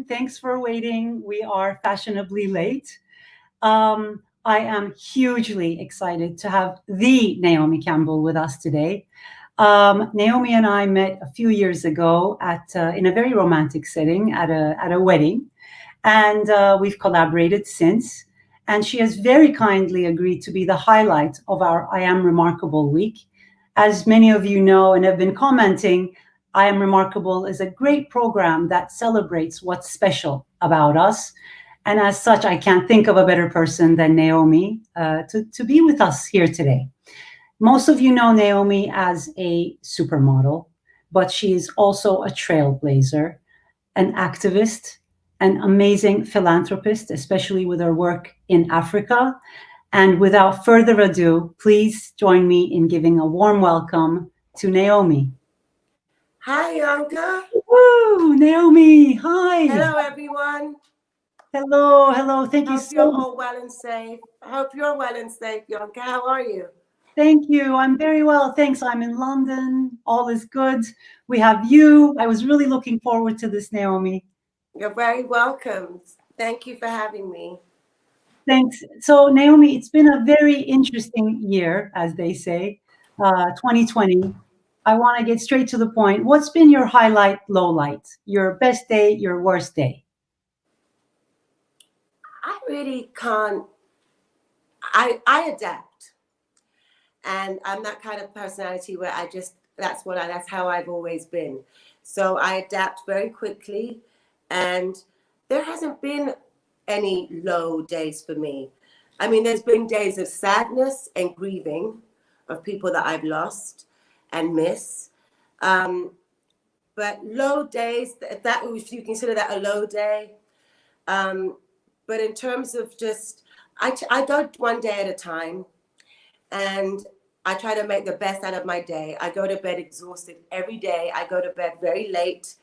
Thanks for waiting. We are fashionably late. I am hugely excited to have the Naomi Campbell with us today. Naomi and I met a few years ago in a very romantic setting at a wedding, and we've collaborated since. And she has very kindly agreed to be the highlight of our I Am Remarkable week. As many of you know and have been commenting, I Am Remarkable is a great program that celebrates what's special about us. And as such, I can't think of a better person than Naomi to be with us here today. Most of you know Naomi as a supermodel, but she is also a trailblazer, an activist, an amazing philanthropist, especially with her work in Africa. And without further ado, please join me in giving a warm welcome to Naomi. Hi, Yonca. Woo, Naomi, hi. Hello, everyone. Hello. Thank you so much. You're all well and safe. I hope you're well and safe, Yonca. How are you? Thank you. I'm very well. Thanks. I'm in London. All is good. We have you. I was really looking forward to this, Naomi. You're very welcome. Thank you for having me. Thanks. So, Naomi, it's been a very interesting year, as they say, 2020. I want to get straight to the point. What's been your highlight, low light, your best day, your worst day? I really can't. I adapt. And I'm that kind of personality where that's how I've always been. So I adapt very quickly. And there hasn't been any low days for me. I mean, there's been days of sadness and grieving of people that I've lost and miss. But low days, that if you consider that a low day. But in terms of just, I go one day at a time, and I try to make the best out of my day. I go to bed exhausted every day. I go to bed very late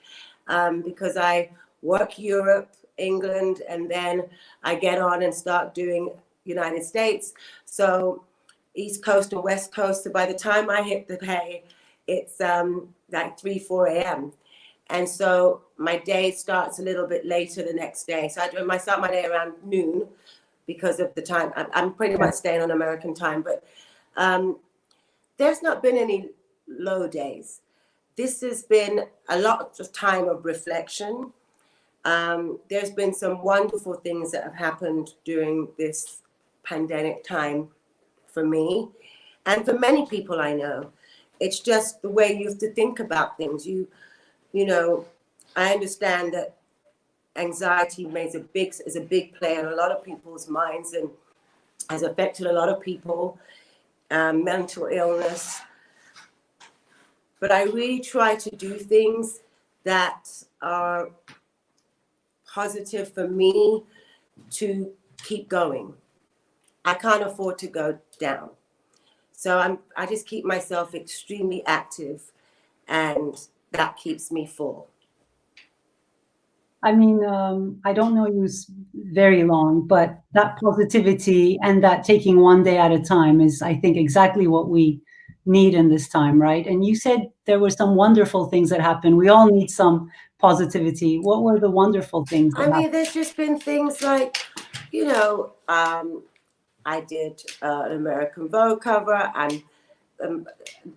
because I work Europe, England, and then I get on and start doing United States. So East Coast and West Coast. So by the time I hit the hay, it's like 3, 4 a.m. And so my day starts a little bit later the next day. So I start my day around noon because of the time. I'm pretty much staying on American time, but there's not been any low days. This has been a lot of time of reflection. There's been some wonderful things that have happened during this pandemic time for me and for many people I know. It's just the way you have to think about things. You know, I understand that anxiety is a big play in a lot of people's minds and has affected a lot of people, mental illness. But I really try to do things that are positive for me to keep going. I can't afford to go down. So I just keep myself extremely active, and that keeps me full. I mean, I don't know you very long, but that positivity and that taking one day at a time is, I think, exactly what we need in this time, right? And you said there were some wonderful things that happened. We all need some positivity. What were the wonderful things that happened? There's just been things like, I did an American Vogue cover and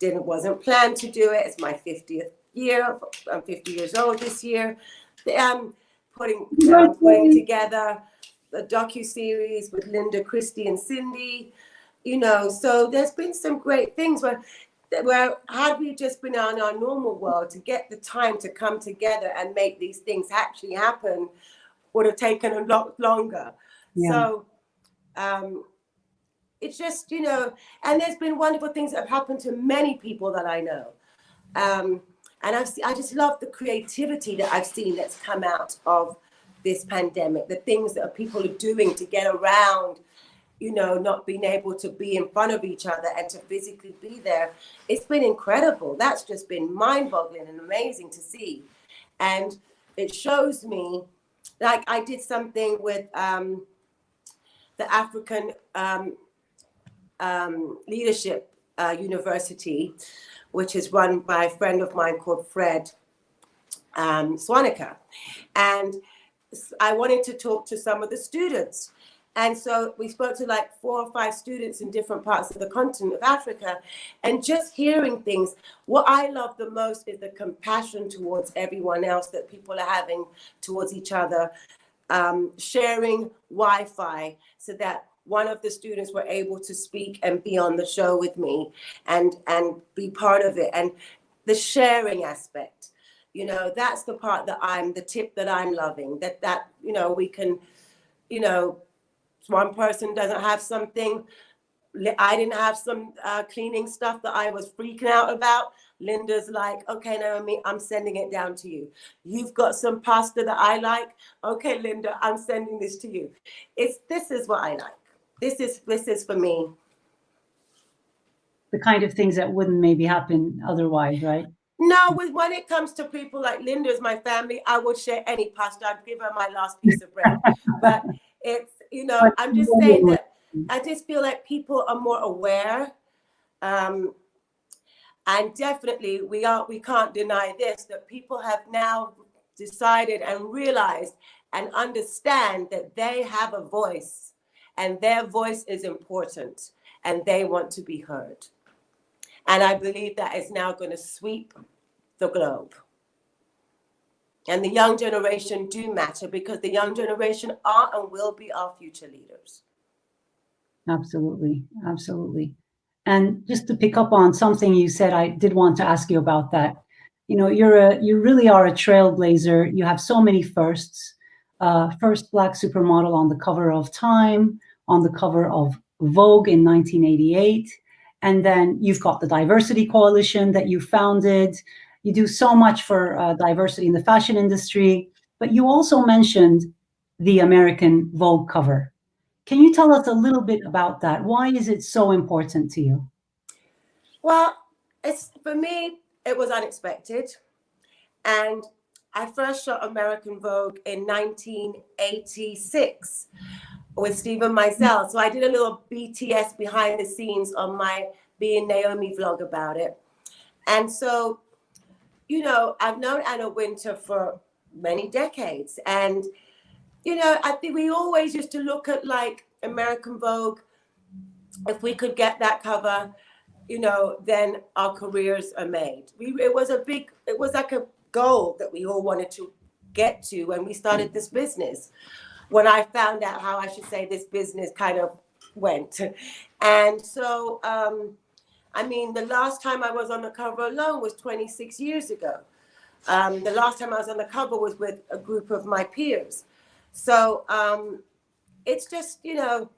wasn't planned to do it. It's my 50th year. I'm 50 years old this year. Putting together a docuseries with Linda, Christy, and Cindy. So there's been some great things where had we just been in our normal world, to get the time to come together and make these things actually happen would have taken a lot longer. Yeah. So it's just, and there's been wonderful things that have happened to many people that I know. And I just love the creativity that I've seen that's come out of this pandemic, the things that people are doing to get around, not being able to be in front of each other and to physically be there. It's been incredible. That's just been mind-boggling and amazing to see. And it shows me, like I did something with the African Leadership University, which is run by a friend of mine called Fred Swanica. And I wanted to talk to some of the students. And so we spoke to like 4 or 5 students in different parts of the continent of Africa, and just hearing things. What I love the most is the compassion towards everyone else that people are having towards each other, sharing Wi-Fi so that one of the students were able to speak and be on the show with me and be part of it. And the sharing aspect, you know, that's the part that the tip that I'm loving, that, you know, we can, you know, one person doesn't have something. I didn't have some cleaning stuff that I was freaking out about. Linda's like, okay, Naomi, I'm sending it down to you. You've got some pasta that I like. Okay, Linda, I'm sending this to you. This is what I like. This is for me. The kind of things that wouldn't maybe happen otherwise, right? No, when it comes to people like Linda's my family, I would share any pasta. I'd give her my last piece of bread. But it's, you know, I'm just saying that I just feel like people are more aware. And definitely we can't deny this, that people have now decided and realized and understand that they have a voice and their voice is important and they want to be heard. And I believe that is now going to sweep the globe. And the young generation do matter, because the young generation are and will be our future leaders. Absolutely. Absolutely. And just to pick up on something you said, I did want to ask you about that. You know, you really are a trailblazer. You have so many firsts. First Black supermodel on the cover of Time, on the cover of Vogue in 1988. And then you've got the Diversity Coalition that you founded. You do so much for diversity in the fashion industry, but you also mentioned the American Vogue cover. Can you tell us a little bit about that? Why is it so important to you? Well, for me, it was unexpected. And I first shot American Vogue in 1986 with Stephen Meisel. So I did a little BTS behind the scenes on my Being Naomi vlog about it. And so, you know, I've known Anna Wintour for many decades. And, you know, I think we always used to look at like American Vogue. If we could get that cover, you know, then our careers are made. It was like a goal that we all wanted to get to when we started this business. When I found out how, I should say, this business kind of went. And so, I mean, the last time I was on the cover alone was 26 years ago. The last time I was on the cover was with a group of my peers. So it's just, you know,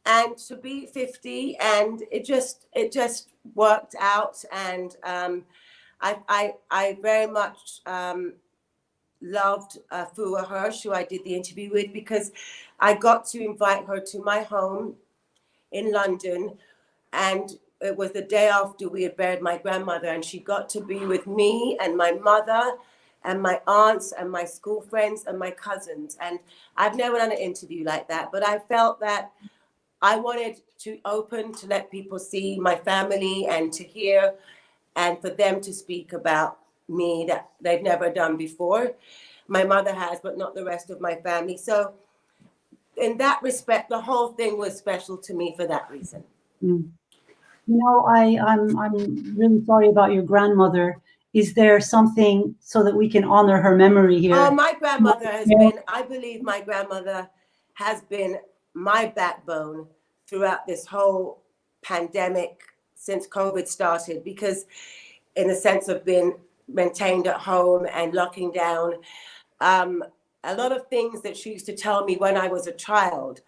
and to be 50, and it just worked out. And I very much loved Fua Hirsch, who I did the interview with, because I got to invite her to my home in London, and it was the day after we had buried my grandmother, and she got to be with me and my mother and my aunts and my school friends and my cousins. And I've never done an interview like that, but I felt that I wanted to open to let people see my family and to hear, and for them to speak about me that they've never done before. My mother has, but not the rest of my family. So in that respect, the whole thing was special to me for that reason. You know, I'm really sorry about your grandmother. Is there something so that we can honor her memory here? Oh, my grandmother has been, I believe my grandmother has been my backbone throughout this whole pandemic since COVID started, because in the sense of being maintained at home and locking down, a lot of things that she used to tell me when I was a child,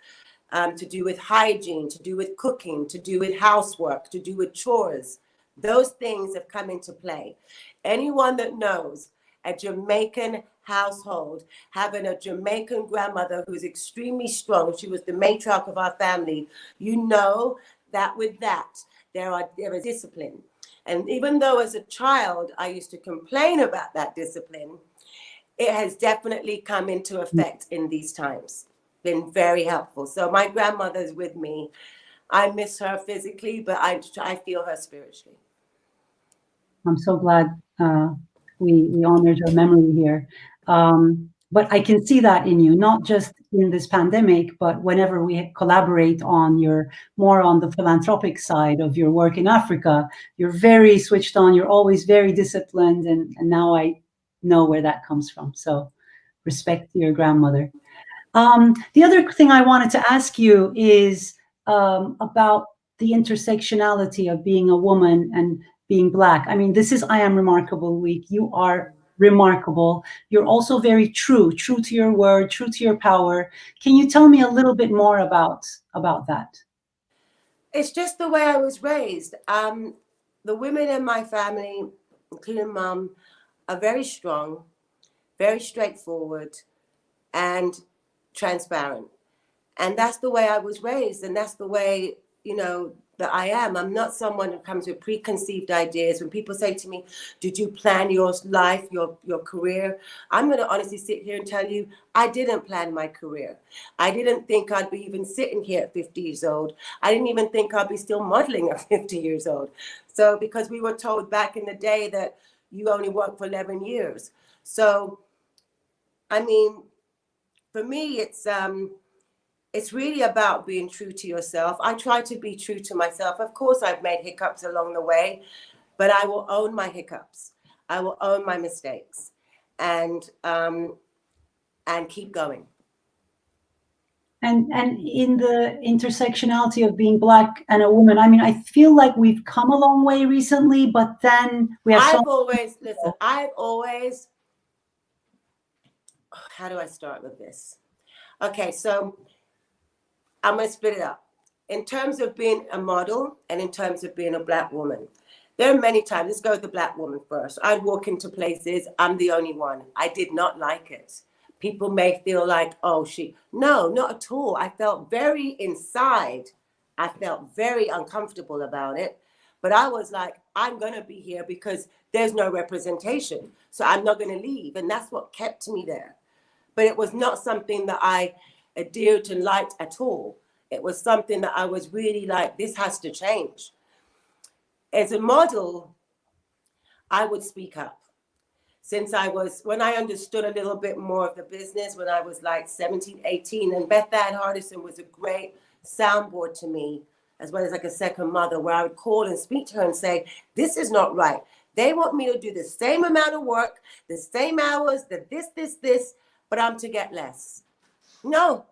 to do with hygiene, to do with cooking, to do with housework, to do with chores, those things have come into play. Anyone that knows a Jamaican household, having a Jamaican grandmother who's extremely strong, she was the matriarch of our family, you know that with that, there is discipline. And even though as a child, I used to complain about that discipline, it has definitely come into effect in these times. Been very helpful. So my grandmother's with me. I miss her physically, but I feel her spiritually. I'm so glad we honored her memory here. but I can see that in you, not just in this pandemic, but whenever we collaborate on more on the philanthropic side of your work in Africa, you're very switched on, you're always very disciplined, and now I know where that comes from. So respect to your grandmother. The other thing I wanted to ask you is about the intersectionality of being a woman and being Black. I mean, this is I Am Remarkable Week. You are remarkable. You're also very true to your word, true to your power. Can you tell me a little bit more about that? It's just the way I was raised. The women in my family, including mum, are very strong, very straightforward, and transparent. And that's the way I was raised, and that's the way, that I am. I'm not someone who comes with preconceived ideas. When people say to me, did you plan your life, your career? I'm going to honestly sit here and tell you, I didn't plan my career. I didn't think I'd be even sitting here at 50 years old. I didn't even think I'd be still modeling at 50 years old. So because we were told back in the day that you only work for 11 years. So, I mean, for me, it's really about being true to yourself. I try to be true to myself. Of course, I've made hiccups along the way, but I will own my hiccups. I will own my mistakes, and keep going. And in the intersectionality of being Black and a woman, I mean, I feel like we've come a long way recently, but then we have. I've always. How do I start with this? Okay, so I'm going to split it up. In terms of being a model and in terms of being a Black woman, there are many times, let's go with the Black woman first. I'd walk into places, I'm the only one. I did not like it. People may feel like, no, not at all. I felt very inside. I felt very uncomfortable about it. But I was like, I'm going to be here because there's no representation. So I'm not going to leave. And that's what kept me there. But it was not something that I adhered and liked at all. It was something that I was really like, this has to change. As a model, I would speak up. When I understood a little bit more of the business, when I was like 17, 18, and Beth Ann Hardison was a great soundboard to me, as well as like a second mother, where I would call and speak to her and say, this is not right. They want me to do the same amount of work, the same hours, this, but I'm to get less. No,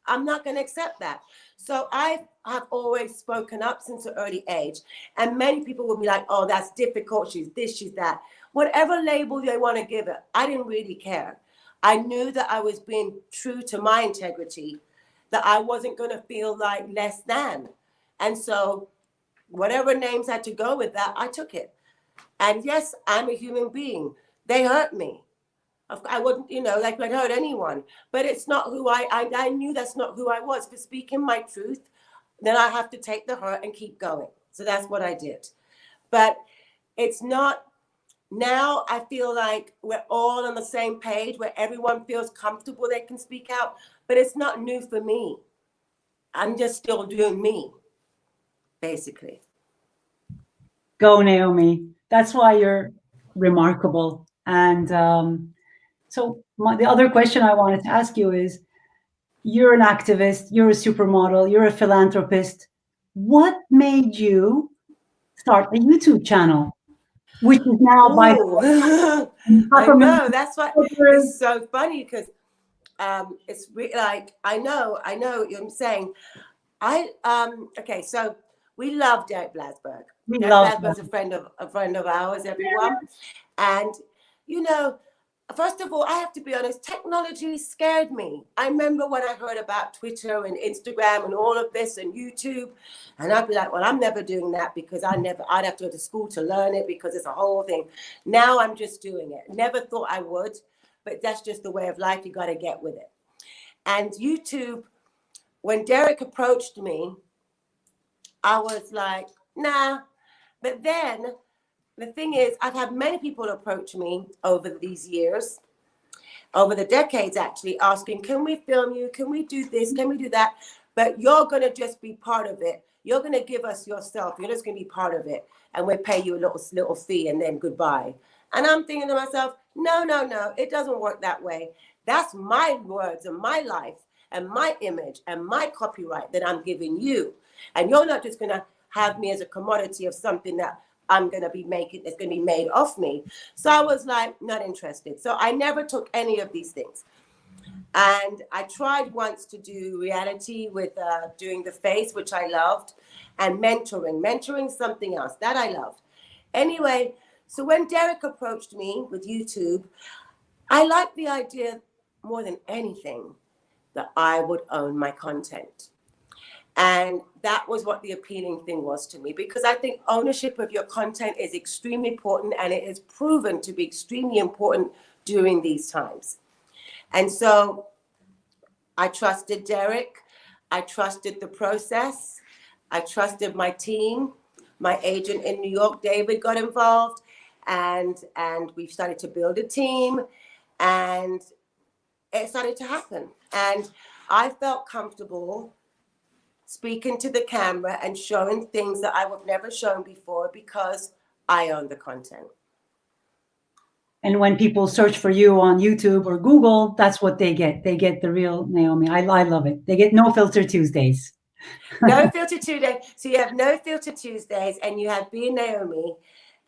I'm not going to accept that. So I have always spoken up since an early age. And many people will be like, oh, that's difficult. She's this, she's that. Whatever label they want to give it, I didn't really care. I knew that I was being true to my integrity, that I wasn't going to feel like less than. And so whatever names had to go with that, I took it. And yes, I'm a human being. They hurt me. I wouldn't, like I'd hurt anyone, but it's not who I knew that's not who I was. For speaking my truth, then I have to take the hurt and keep going. So that's what I did. But it's not, now I feel like we're all on the same page where everyone feels comfortable they can speak out, but it's not new for me. I'm just still doing me, basically. Go, Naomi. That's why you're remarkable. And so the other question I wanted to ask you is, you're an activist, you're a supermodel, you're a philanthropist. What made you start a YouTube channel, which is now I know, that's why it's so funny, because it's like, I know you're saying, okay, so we love Derek Blasberg. Derek Blasberg's a friend of ours, everyone. And, first of all, I have to be honest, technology scared me. I remember when I heard about Twitter and Instagram and all of this and YouTube, and I'd be like, well, I'm never doing that because I'd have to go to school to learn it because it's a whole thing. Now I'm just doing it. Never thought I would, but that's just the way of life. You got to get with it. And YouTube, when Derek approached me, I was like, nah. But then the thing is, I've had many people approach me over these years, over the decades actually, asking, can we film you? Can we do this? Can we do that? But you're going to just be part of it. You're going to give us yourself. You're just going to be part of it. And we'll pay you a little fee and then goodbye. And I'm thinking to myself, no. It doesn't work that way. That's my words and my life and my image and my copyright that I'm giving you. And you're not just going to have me as a commodity of something that I'm going to be making, that's going to be made off me. So I was like, not interested. So I never took any of these things. And I tried once to do reality with doing the face, which I loved, and mentoring something else that I loved. Anyway, so when Derek approached me with YouTube, I liked the idea more than anything that I would own my content. And that was what the appealing thing was to me, because I think ownership of your content is extremely important, and it has proven to be extremely important during these times. And so I trusted Derek. I trusted the process. I trusted my team. My agent in New York, David, got involved, and we started to build a team, and it started to happen. And I felt comfortable speaking to the camera and showing things that I would never shown before because I own the content. And when people search for you on YouTube or Google, that's what they get. They get the real Naomi. I love it. They get No Filter Tuesdays. No Filter Tuesdays. So you have No Filter Tuesdays, and you have Being Naomi.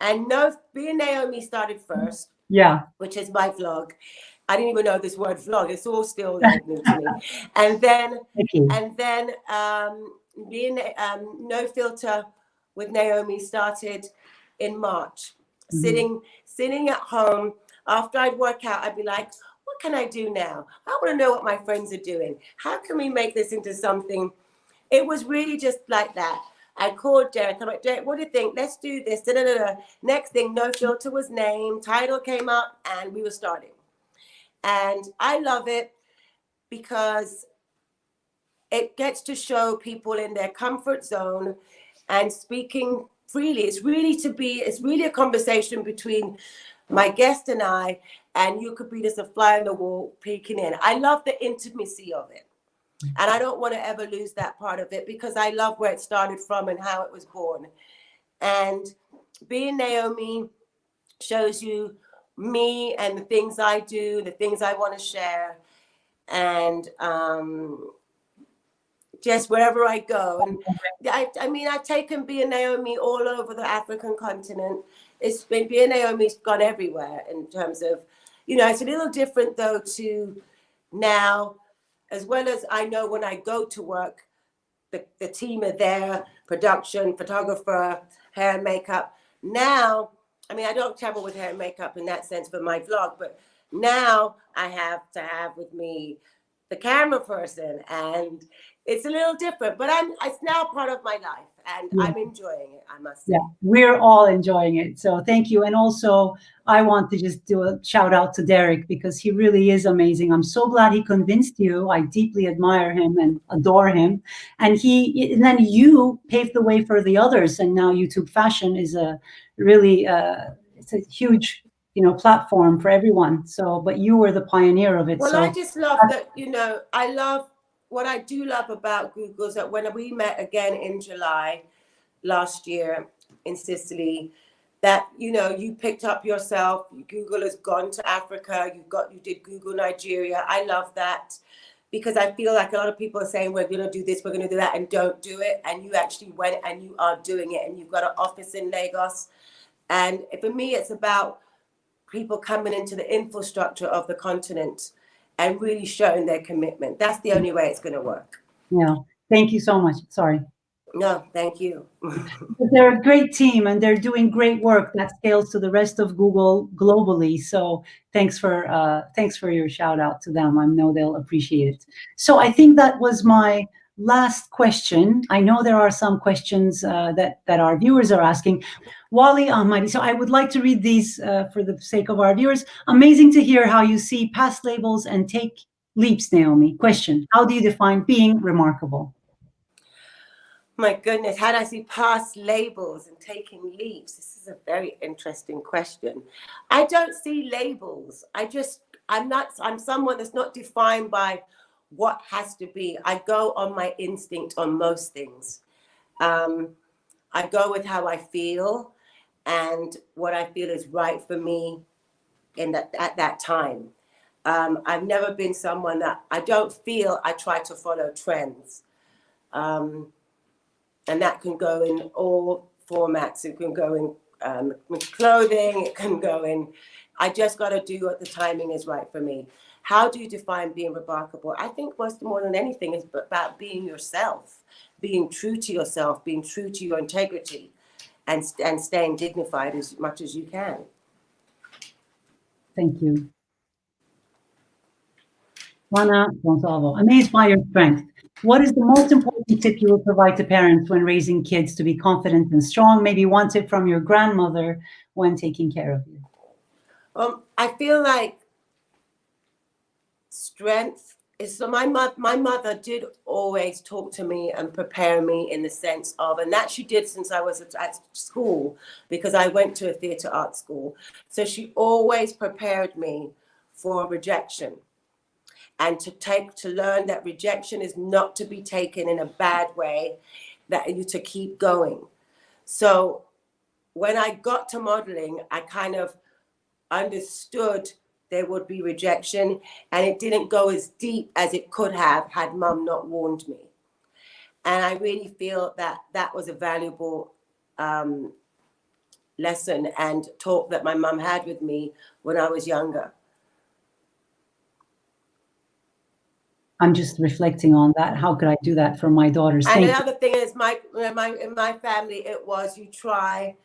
And Being Naomi started first. Yeah. Which is my vlog. I didn't even know this word vlog. It's all still new to me. And then being No Filter with Naomi started in March. Mm-hmm. Sitting at home after I'd work out, I'd be like, what can I do now? I want to know what my friends are doing. How can we make this into something? It was really just like that. I called Derek. I'm like, Derek, what do you think? Let's do this. Da-da-da-da. Next thing, No Filter was named. Title came up, and we were starting. And I love it because it gets to show people in their comfort zone and speaking freely. It's really a conversation between my guest and I, and you could be just a fly on the wall peeking in. I love the intimacy of it. And I don't want to ever lose that part of it, because I love where it started from and how it was born. And Being Naomi shows you me and the things I do, the things I want to share, and just wherever I go. And I mean, I've taken Being Naomi all over the African continent. It's been Being Naomi's gone everywhere in terms of, it's a little different though to now, as well as I know when I go to work, the team are there, production, photographer, hair and makeup. Now, I mean, I don't travel with hair and makeup in that sense for my vlog, but now I have to have with me the camera person, and it's a little different, but it's now part of my life, and yeah. I'm enjoying it, I must say. Yeah, we're all enjoying it. So thank you. And also, I want to just do a shout out to Derek, because he really is amazing. I'm so glad he convinced you. I deeply admire him and adore him. And then you paved the way for the others. And now YouTube Fashion is a really, it's a huge, platform for everyone. So, but you were the pioneer of it. Well, so I just love that, what I do love about Google is that when we met again in July last year in Sicily, that, you picked up yourself. Google has gone to Africa. You did Google Nigeria. I love that, because I feel like a lot of people are saying, we're going to do this, we're going to do that, and don't do it. And you actually went and you are doing it. And you've got an office in Lagos. And for me, it's about people coming into the infrastructure of the continent and really showing their commitment. That's the only way it's going to work. Yeah. Thank you so much. Sorry. No, thank you. They're a great team, and they're doing great work that scales to the rest of Google globally. So thanks for your shout out to them. I know they'll appreciate it. So I think that was my last question. I know there are some questions that our viewers are asking. Wally Ahmadi. So I would like to read these for the sake of our viewers. Amazing to hear how you see past labels and take leaps, Naomi. Question: how do you define being remarkable? My goodness, how do I see past labels and taking leaps? This is a very interesting question. I don't see labels. I'm someone that's not defined by what has to be. I go on my instinct on most things. I go with how I feel and what I feel is right for me at that time. I've never been someone that I don't feel I try to follow trends. And that can go in all formats. It can go in clothing, it can go in, I just got to do what the timing is right for me. How do you define being remarkable? I think more than anything is about being yourself, being true to yourself, being true to your integrity, and staying dignified as much as you can. Thank you. Juana Gonzalo, amazed by your strength. What is the most important tip you will provide to parents when raising kids to be confident and strong? Maybe one tip from your grandmother when taking care of you. I feel like strength is, so my mother did always talk to me and prepare me in the sense of, and that she did since I was at school, because I went to a theatre art school. So she always prepared me for rejection, and to learn that rejection is not to be taken in a bad way, that you to keep going. So when I got to modeling, I kind of understood there would be rejection, and it didn't go as deep as it could have had Mum not warned me. And I really feel that that was a valuable lesson and talk that my mum had with me when I was younger. I'm just reflecting on that. How could I do that for my daughters? And another thing is, in my family, it was, you try.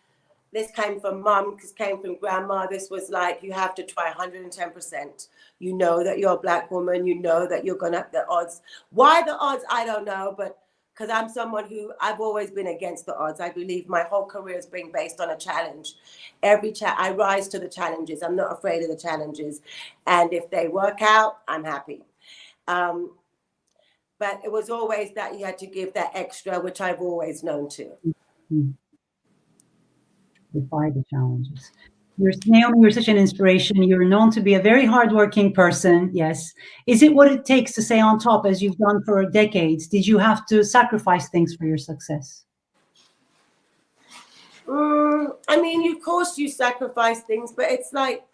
This came from Mum, this came from Grandma. This was like, you have to try 110%. You know that you're a Black woman. You know that you're going to have the odds. Why the odds? I don't know. But because I'm someone who, I've always been against the odds. I believe my whole career has been based on a challenge. I rise to the challenges. I'm not afraid of the challenges. And if they work out, I'm happy. But it was always that you had to give that extra, which I've always known to. Mm-hmm. Defy the challenges. Naomi, you're such an inspiration. You're known to be a very hardworking person. Yes. Is it what it takes to stay on top, as you've done for decades? Did you have to sacrifice things for your success? I mean, of course you sacrifice things, but it's like,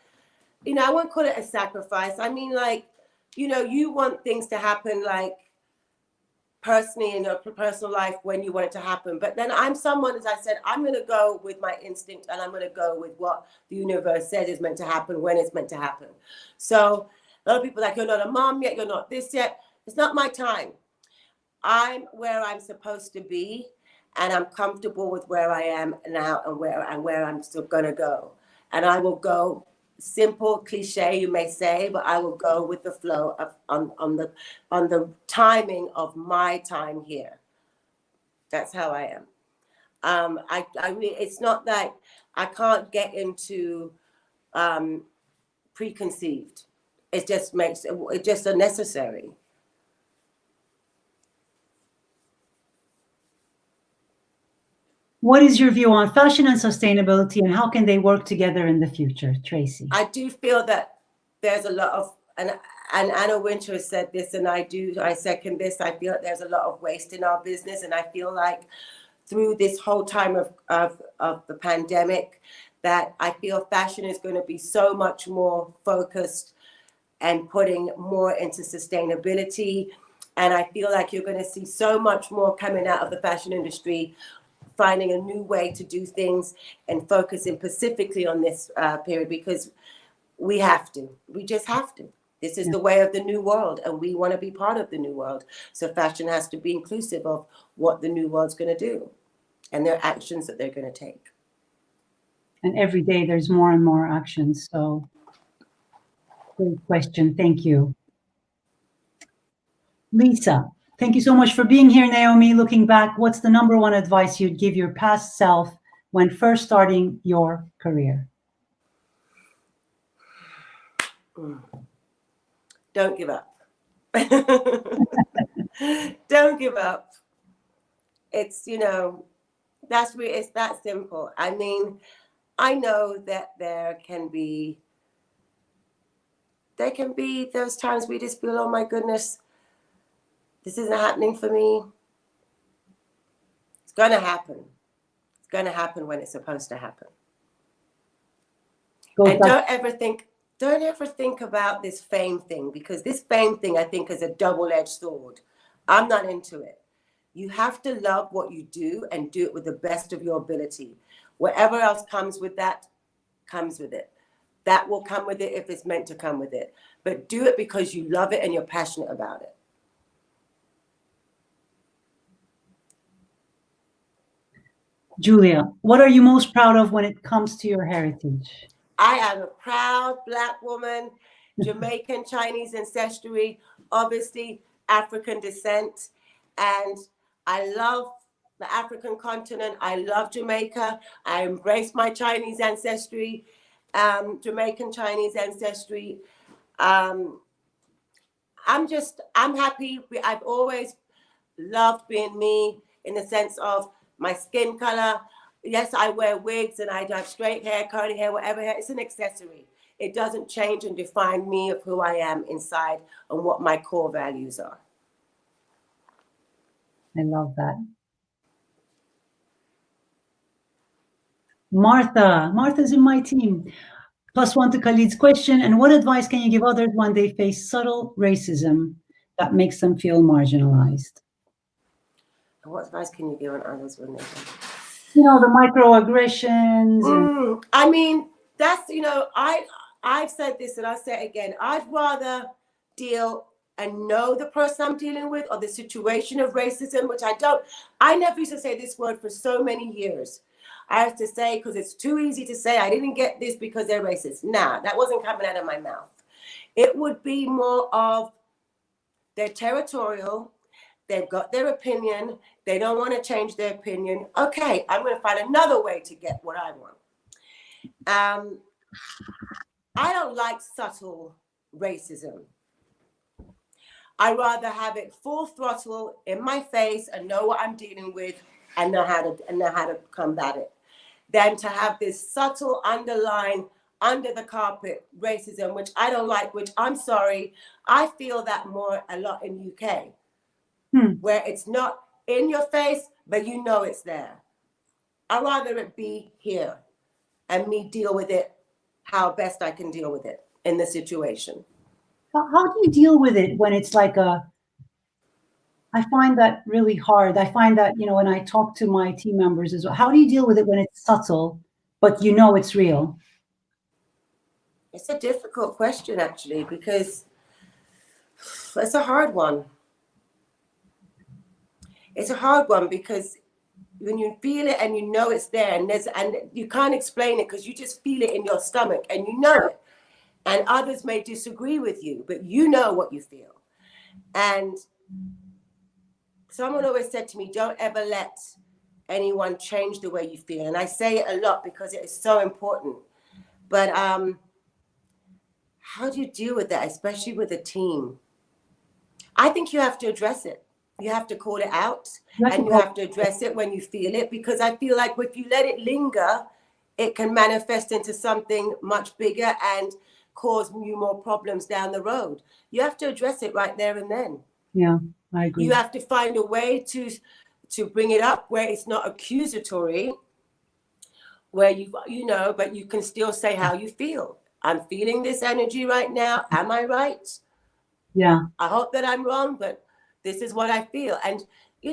I won't call it a sacrifice. I mean, like, you want things to happen, like, personally in your personal life when you want it to happen. But then I'm someone, as I said, I'm going to go with my instinct, and I'm going to go with what the universe said is meant to happen when it's meant to happen. So a lot of people are like, you're not a mom yet, you're not this yet. It's not my time. I'm where I'm supposed to be, and I'm comfortable with where I am now and where I'm still going to go. And I will go, simple cliche you may say, but I will go with the flow of on the timing of my time here. That's how I am. I mean, it's not that I can't get into preconceived. It just makes it just unnecessary. What is your view on fashion and sustainability, and how can they work together in the future, Tracy? I do feel that there's a lot of, and Anna Wintour has said this, and I second this. I feel that there's a lot of waste in our business, and I feel like through this whole time of the pandemic, that I feel fashion is going to be so much more focused and putting more into sustainability. And I feel like you're going to see so much more coming out of the fashion industry, finding a new way to do things and focusing specifically on this period, because we just have to. This is the way of the new world, and we want to be part of the new world. So fashion has to be inclusive of what the new world's going to do and their actions that they're going to take. And every day there's more and more actions. So great question. Thank you. Lisa, thank you so much for being here, Naomi. Looking back, what's the number one advice you'd give your past self when first starting your career? Don't give up. Don't give up. It's, it's that simple. I mean, I know that there can be those times we just feel, oh my goodness, this isn't happening for me. It's going to happen. It's going to happen when it's supposed to happen. And don't ever think don't ever think about this fame thing, because this fame thing, I think, is a double-edged sword. I'm not into it. You have to love what you do and do it with the best of your ability. Whatever else comes with that, comes with it. That will come with it if it's meant to come with it. But do it because you love it and you're passionate about it. Julia, what are you most proud of when it comes to your heritage? I am a proud Black woman, Jamaican Chinese ancestry, obviously African descent. And I love the African continent. I love Jamaica. I embrace my Chinese ancestry, Jamaican Chinese ancestry. I'm happy. I've always loved being me, in the sense of my skin color. Yes, I wear wigs and I have straight hair, curly hair, whatever hair. It's an accessory. It doesn't change and define me of who I am inside and what my core values are. I love that. Martha's in my team. +1 to Khalid's question. And what advice can you give others when they face subtle racism that makes them feel marginalized? And what advice can you give on others when they the microaggressions. I mean, that's, I've said this and I'll say it again. I'd rather deal and know the person I'm dealing with or the situation of racism, which I never used to say this word for so many years. I have to say, because it's too easy to say, I didn't get this because they're racist. Nah, that wasn't coming out of my mouth. It would be more of they're territorial, they've got their opinion, they don't want to change their opinion. Okay, I'm going to find another way to get what I want. I don't like subtle racism. I rather have it full throttle in my face and know what I'm dealing with and know how to combat it, than to have this subtle underlying, under the carpet racism, which I don't like, which I'm sorry, I feel that more a lot in UK, where it's not in your face, but you know it's there. I'd rather it be here and me deal with it how best I can deal with it in the situation. How do you deal with it when it's like I find that really hard. I find that, when I talk to my team members as well, how do you deal with it when it's subtle, but it's real? It's a difficult question, actually, because it's a hard one. It's a hard one because when you feel it and you know it's there, and you can't explain it because you just feel it in your stomach and you know it. And others may disagree with you, but you know what you feel. And someone always said to me, don't ever let anyone change the way you feel. And I say it a lot because it is so important. But how do you deal with that, especially with a team? I think you have to address it. You have to call it out, and you have to address it when you feel it, because I feel like if you let it linger, it can manifest into something much bigger and cause you more problems down the road. You have to address it right there and then. Yeah, I agree. You have to find a way to bring it up where it's not accusatory, where but you can still say how you feel. I'm feeling this energy right now. Am I right? Yeah. I hope that I'm wrong, but this is what I feel. And,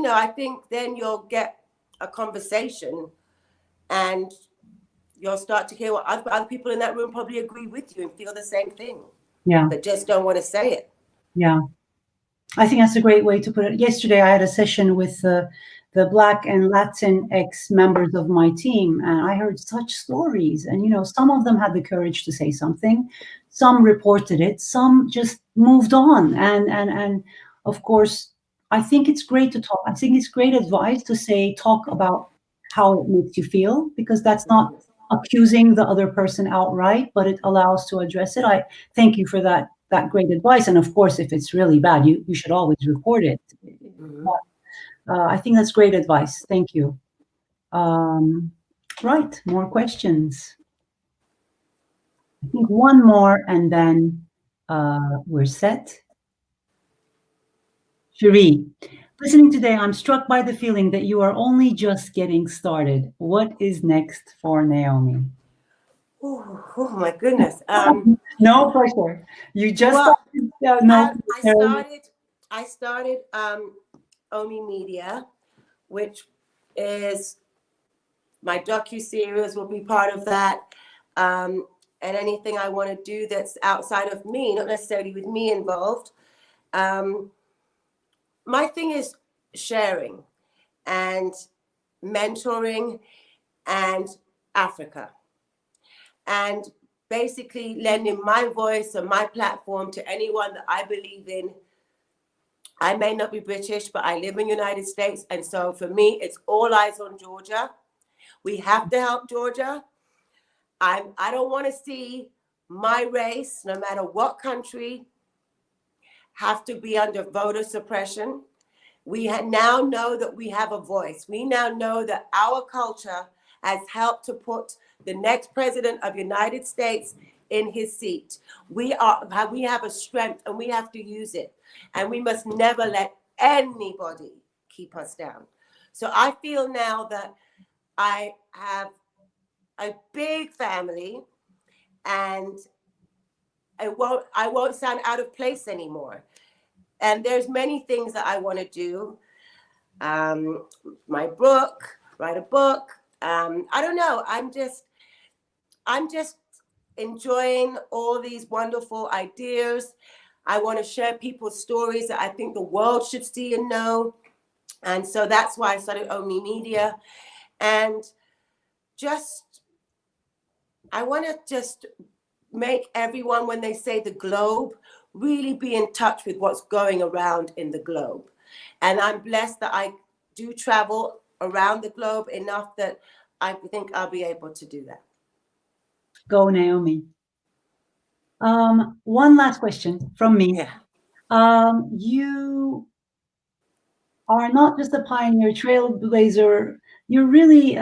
I think then you'll get a conversation and you'll start to hear what other people in that room probably agree with you and feel the same thing. Yeah. But just don't want to say it. Yeah. I think that's a great way to put it. Yesterday, I had a session with the Black and Latinx members of my team, and I heard such stories. And, some of them had the courage to say something. Some reported it. Some just moved on. And of course, I think it's great to talk. I think it's great advice to talk about how it makes you feel, because that's not accusing the other person outright, but it allows to address it. I thank you for that great advice. And of course, if it's really bad, you should always report it. Mm-hmm. I think that's great advice. Thank you. Right, more questions. I think one more and then we're set. Cherie, listening today, I'm struck by the feeling that you are only just getting started. What is next for Naomi? Oh my goodness. No pressure. You just Well, no. I started Omi Media, which is my docu-series will be part of that. And anything I want to do that's outside of me, not necessarily with me involved. My thing is sharing and mentoring and Africa. And basically lending my voice and my platform to anyone that I believe in. I may not be British, but I live in the United States. And so for me, it's all eyes on Georgia. We have to help Georgia. I don't want to see my race, no matter what country, have to be under voter suppression. We now know that we have a voice. We now know that our culture has helped to put the next president of the United States in his seat. We have a strength and we have to use it. And we must never let anybody keep us down. So I feel now that I have a big family and I won't sound out of place anymore. And there's many things that I want to do. My book, write a book. I don't know. I'm just enjoying all these wonderful ideas. I want to share people's stories that I think the world should see and know. And so that's why I started Omi Media. And I want to just make everyone, when they say the globe, really be in touch with what's going around in the globe. And I'm blessed that I do travel around the globe enough that I think I'll be able to do that. Go, Naomi. One last question from me. Yeah. You are not just a pioneer trailblazer, you're really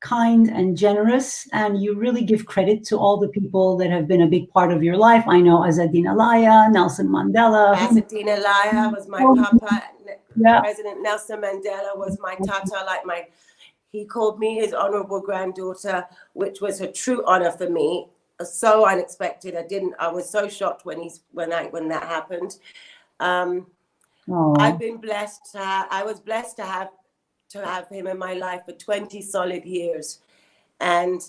kind and generous, and you really give credit to all the people that have been a big part of your life. I know Azzedine Alaia, Nelson Mandela. Azzedine Alaia was my papa. Yeah. President Nelson Mandela was my tata, he called me his honorable granddaughter, which was a true honor for me. So unexpected. I was so shocked when that happened. I've been blessed. I was blessed to have him in my life for 20 solid years. And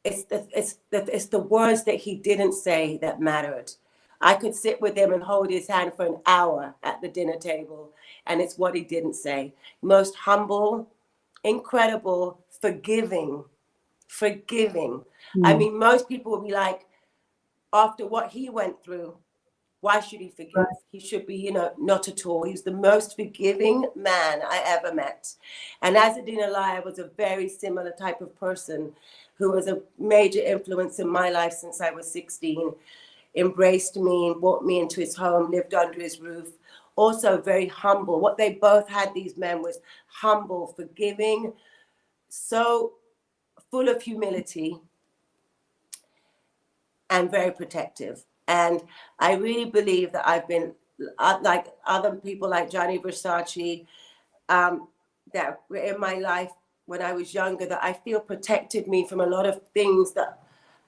it's the words that he didn't say that mattered. I could sit with him and hold his hand for an hour at the dinner table, and it's what he didn't say. Most humble, incredible, forgiving. I mean, most people would be like, after what he went through, why should he forgive? Right. He should be, not at all. He's the most forgiving man I ever met. And Azzedine Alaia was a very similar type of person who was a major influence in my life since I was 16, embraced me, brought me into his home, lived under his roof. Also very humble. What they both had, these men, was humble, forgiving, so full of humility, and very protective. And I really believe that I've been, like other people like Gianni Versace, that were in my life when I was younger, that I feel protected me from a lot of things that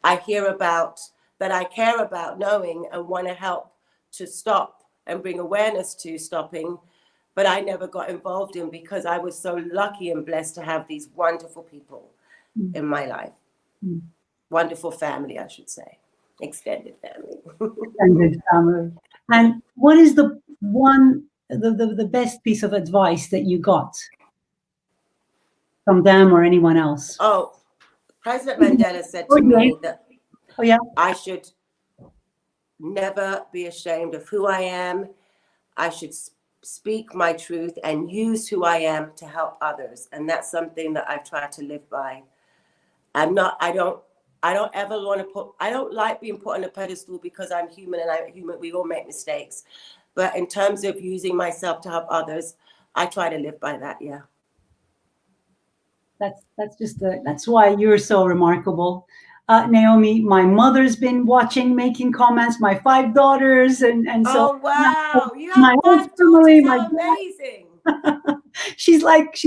I hear about, that I care about knowing and want to help to stop and bring awareness to stopping. But I never got involved in, because I was so lucky and blessed to have these wonderful people in my life. Wonderful family, I should say. Extended family. Extended family. And what is the best piece of advice that you got from them or anyone else? Oh, President Mandela said to me that I should never be ashamed of who I am. I should speak my truth and use who I am to help others. And that's something that I've tried to live by. I don't ever want to I don't like being put on a pedestal, because I'm human and I'm human. We all make mistakes. But in terms of using myself to help others, I try to live by that. Yeah. That's why you're so remarkable. Naomi, my mother's been watching, making comments, my 5 daughters. And so. Oh, wow. You have 5 daughters. How amazing. she's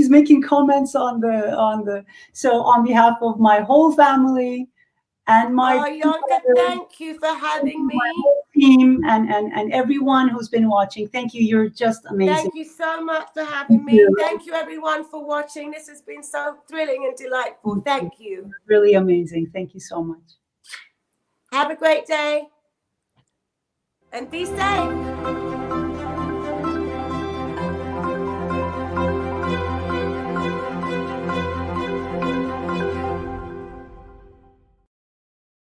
making comments on the. So on behalf of my whole family and my Yonca, thank you for having me. Team and everyone who's been watching, thank you. You're just amazing. Thank you so much for having me. Thank you everyone for watching. This has been so thrilling and delightful. Thank you. Really amazing. Thank you so much. Have a great day and be safe.